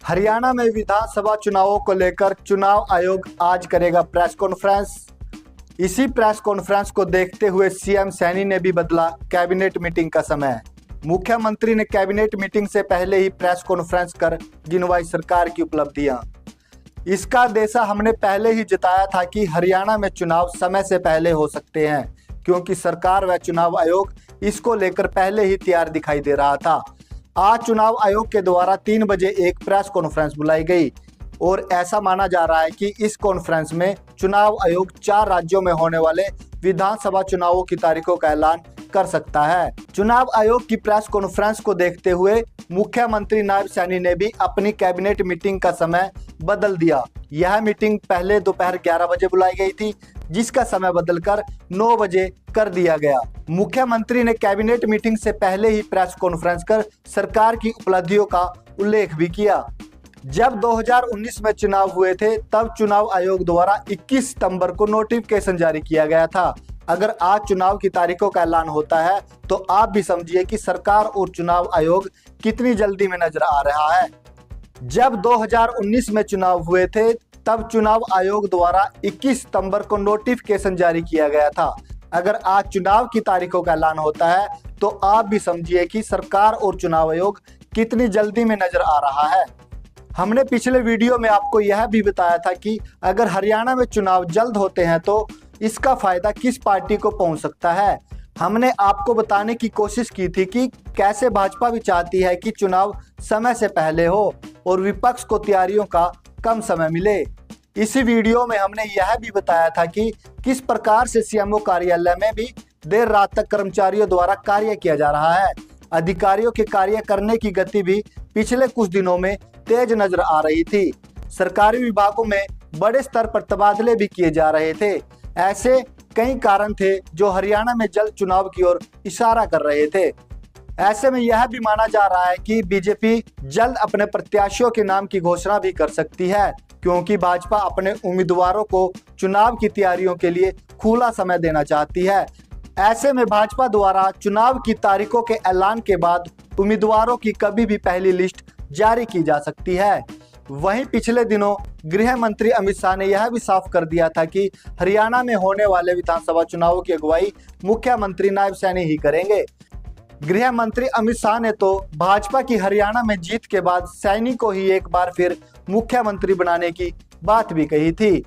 हरियाणा में विधानसभा चुनावों को लेकर चुनाव आयोग आज करेगा प्रेस कॉन्फ्रेंस। इसी प्रेस कॉन्फ्रेंस को देखते हुए सीएम सैनी ने भी बदला कैबिनेट मीटिंग का समय। मुख्यमंत्री ने कैबिनेट मीटिंग से पहले ही प्रेस कॉन्फ्रेंस कर गिनवाई सरकार की उपलब्धियां। इसका अंदेशा हमने पहले ही जताया था कि हरियाणा में चुनाव समय से पहले हो सकते हैं, क्योंकि सरकार व चुनाव आयोग इसको लेकर पहले ही तैयार दिखाई दे रहा था। आज चुनाव आयोग के द्वारा 3 बजे एक प्रेस कॉन्फ्रेंस बुलाई गई और ऐसा माना जा रहा है कि इस कॉन्फ्रेंस में चुनाव आयोग 4 राज्यों में होने वाले विधानसभा चुनावों की तारीखों का ऐलान कर सकता है। चुनाव आयोग की प्रेस कॉन्फ्रेंस को देखते हुए मुख्यमंत्री नायब सैनी ने भी अपनी कैबिनेट मीटिंग का समय बदल दिया। यह मीटिंग पहले दोपहर 11 बजे बुलाई गई थी, जिसका समय बदलकर 9 बजे कर दिया गया। मुख्यमंत्री ने कैबिनेट मीटिंग से पहले ही प्रेस कॉन्फ्रेंस कर सरकार की उपलब्धियों का उल्लेख भी किया। जब 2019 में चुनाव हुए थे, तब चुनाव आयोग द्वारा 21 सितंबर को नोटिफिकेशन जारी किया गया था। अगर आज चुनाव की तारीखों का ऐलान होता है तो आप भी समझिए कि सरकार और चुनाव आयोग कितनी जल्दी में नजर आ रहा है। जब 2019 में चुनाव हुए थे, तब चुनाव आयोग द्वारा 21 सितंबर को नोटिफिकेशन जारी किया गया था। अगर आज चुनाव की तारीखों का ऐलान होता है तो आप भी समझिए कि सरकार और चुनाव आयोग कितनी जल्दी में नजर आ रहा है। हमने पिछले वीडियो में आपको यह भी बताया था कि अगर हरियाणा में चुनाव जल्द होते हैं तो इसका फायदा किस पार्टी को पहुंच सकता है। हमने आपको बताने की कोशिश की थी कि कैसे भाजपा भी चाहती है कि चुनाव समय से पहले हो और विपक्ष को तैयारियों का कम समय मिले। इसी वीडियो में हमने यह भी बताया था कि किस प्रकार से सीएमओ कार्यालय में भी देर रात तक कर्मचारियों द्वारा कार्य किया जा रहा है। अधिकारियों के कार्य करने की गति भी पिछले कुछ दिनों में तेज नजर आ रही थी। सरकारी विभागों में बड़े स्तर पर तबादले भी किए जा रहे थे। ऐसे कई कारण थे जो हरियाणा में जल्द चुनाव की ओर इशारा कर रहे थे। ऐसे में यह भी माना जा रहा है कि बीजेपी जल्द अपने प्रत्याशियों के नाम की घोषणा भी कर सकती है, क्योंकि भाजपा अपने उम्मीदवारों को चुनाव की तैयारियों के लिए खुला समय देना चाहती है। ऐसे में भाजपा द्वारा चुनाव की तारीखों के ऐलान के बाद उम्मीदवारों की कभी भी पहली लिस्ट जारी की जा सकती है। वहीं पिछले दिनों गृह मंत्री अमित शाह ने यह भी साफ कर दिया था कि हरियाणा में होने वाले विधानसभा चुनावों की अगुवाई मुख्यमंत्री नायब सैनी ही करेंगे। गृह मंत्री अमित शाह ने तो भाजपा की हरियाणा में जीत के बाद सैनी को ही एक बार फिर मुख्यमंत्री बनाने की बात भी कही थी।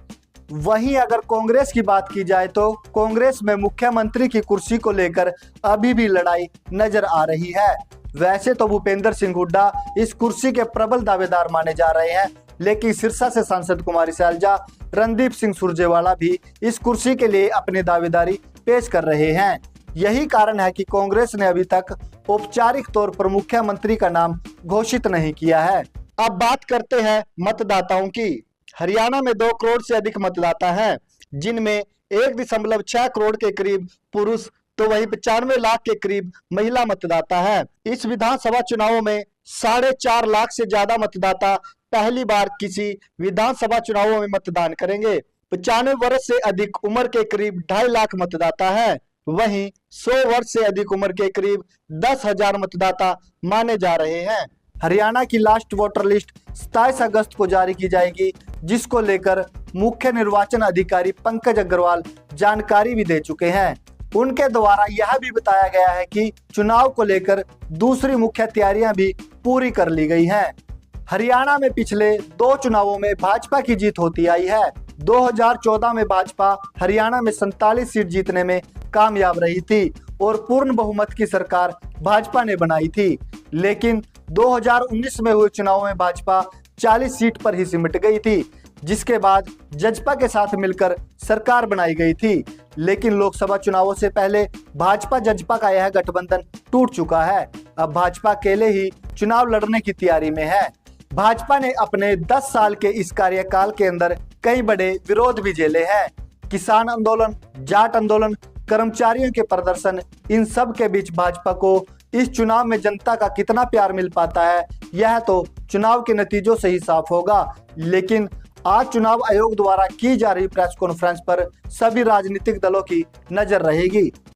वहीं अगर कांग्रेस की बात की जाए तो कांग्रेस में मुख्यमंत्री की कुर्सी को लेकर अभी भी लड़ाई नजर आ रही है। वैसे तो भूपेंद्र सिंह हुड्डा इस कुर्सी के प्रबल दावेदार माने जा रहे हैं, लेकिन सिरसा से सांसद कुमारी सैलजा, रणदीप सिंह सुरजेवाला भी इस कुर्सी के लिए अपनी दावेदारी पेश कर रहे हैं। यही कारण है कि कांग्रेस ने अभी तक औपचारिक तौर पर मुख्यमंत्री का नाम घोषित नहीं किया है। अब बात करते हैं मतदाताओं की। हरियाणा में 2 करोड़ से अधिक मतदाता हैं, जिनमें 1.6 करोड़ के करीब पुरुष तो वही 95 लाख के करीब महिला मतदाता है। इस विधानसभा चुनावों में 4.5 लाख से ज्यादा मतदाता पहली बार किसी विधानसभा चुनावों में मतदान करेंगे। 95 वर्ष से अधिक उम्र के करीब 2.5 लाख मतदाता है। वहीं 100 वर्ष से अधिक उम्र के करीब 10,000 मतदाता माने जा रहे हैं। हरियाणा की लास्ट वोटर लिस्ट 27 अगस्त को जारी की जाएगी, जिसको लेकर मुख्य निर्वाचन अधिकारी पंकज अग्रवाल जानकारी भी दे चुके हैं। उनके द्वारा यह भी बताया गया है कि चुनाव को लेकर दूसरी मुख्य तैयारियां भी पूरी कर ली गई हैं। हरियाणा में पिछले 2 चुनावों में भाजपा की जीत होती आई है। 2014 में भाजपा हरियाणा में 47 सीट जीतने में कामयाब रही थी और पूर्ण बहुमत की सरकार भाजपा ने बनाई थी। लेकिन 2019 में हुए चुनाव में भाजपा 40 सीट पर ही सिमट गई थी, जिसके बाद जजपा के साथ मिलकर सरकार बनाई गई थी। लेकिन लोकसभा चुनावों से पहले भाजपा जजपा का यह गठबंधन टूट चुका है। अब भाजपा अकेले ही चुनाव लड़ने की तैयारी में है। भाजपा ने अपने 10 साल के इस कार्यकाल के अंदर कई बड़े विरोध भी झेले हैं। किसान आंदोलन, जाट आंदोलन, कर्मचारियों के प्रदर्शन, इन सब के बीच भाजपा को इस चुनाव में जनता का कितना प्यार मिल पाता है, यह तो चुनाव के नतीजों से ही साफ होगा। लेकिन आज चुनाव आयोग द्वारा की जा रही प्रेस कॉन्फ्रेंस पर सभी राजनीतिक दलों की नजर रहेगी।